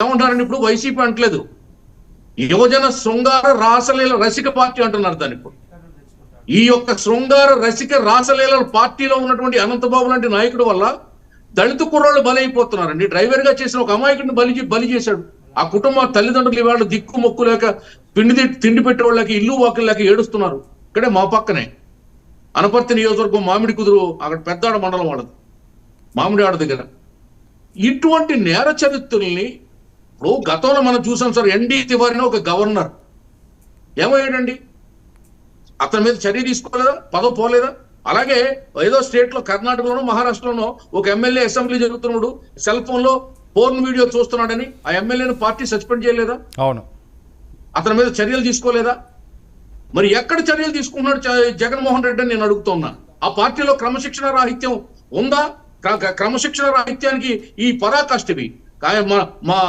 ఏమంటారండి ఇప్పుడు వైసీపీ అంటలేదు, యువజన శృంగార రాసలీల రసిక పార్టీ అంటున్నారు దాన్ని. ఇప్పుడు ఈ యొక్క శృంగార రసిక రాసలీల పార్టీలో ఉన్నటువంటి అనంతబాబు లాంటి నాయకుడు వల్ల దళిత కుర్రాళ్ళు బలైపోతున్నారండి. డ్రైవర్ గా చేసిన ఒక అమాయకుడిని బలి చేశాడు. ఆ కుటుంబ తల్లిదండ్రులు ఇవాళ దిక్కు మొక్కు లేక తిండి పెట్టే వాళ్ళకి ఇల్లు వాకిలు లేక ఏడుస్తున్నారు. ఇక్కడే మా పక్కనే అనపర్తి నియోజకవర్గం మామిడి కుదురు, అక్కడ పెద్దాడ మండలం వాళ్ళది, మామిడి ఆడ దగ్గర. ఇటువంటి నేర చరిత్రల్ని ఇప్పుడు గతంలో మనం చూసాం సార్. ఎన్డీ తివారీని ఒక గవర్నర్ ఏమయ్యాడండి? అతని మీద చర్య తీసుకోలేదా? పదవి పోలేదా? అలాగే ఏదో స్టేట్ లో కర్ణాటకలోనో మహారాష్ట్రలోనో ఒక ఎమ్మెల్యే అసెంబ్లీ జరుగుతున్నాడు, సెల్ ఫోన్ లో పోర్న్ వీడియో చూస్తున్నాడని ఆ ఎమ్మెల్యేని పార్టీ సస్పెండ్ చేయలేదా? అవును. అతని మీద చర్యలు తీసుకోలేదా? మరి ఎక్కడ చర్యలు తీసుకుంటున్నాడు జగన్మోహన్ రెడ్డి అని నేను అడుగుతున్నా. ఆ పార్టీలో క్రమశిక్షణ రాహిత్యం ఉందా? క్రమశిక్షణ రాహిత్యానికి ఈ పరాకాష్ఠవి మా